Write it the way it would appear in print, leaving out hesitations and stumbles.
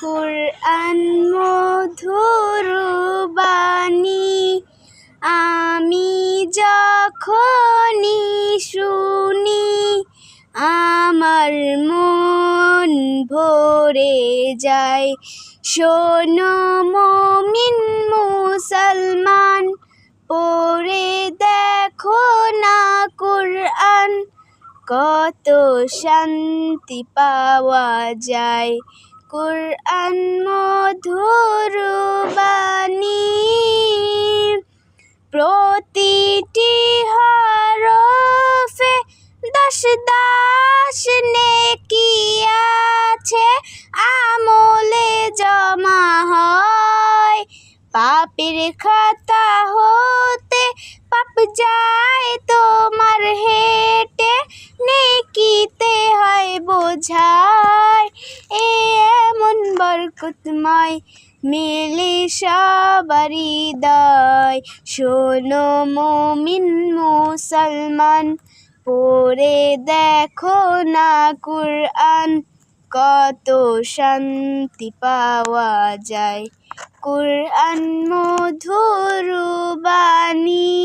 কুরআন মধুর বাণী, আমি যখনই শুনি আমার মন ভরে যায়। শোনো মুমিন মুসলমান, পড়ে দেখো না কুরআন, কত শান্তি পাওয়া যায়। কুরআন মধুর বাণী, প্রতিটি হরফে 10 নেকি আছে, আমলে জমা হয়। পাপের খাতা হতে পাপ যায় তোমার হেঁটে, নেকিতে হয় বোঝায়। এমন বরকতময় মেলে সবারই হৃদয়। শোনো মুমিন মুসলমান, পড়ে দেখো না কুরআন, কত শান্তি পাওয়া যায়। কুরআন মধুর বাণী।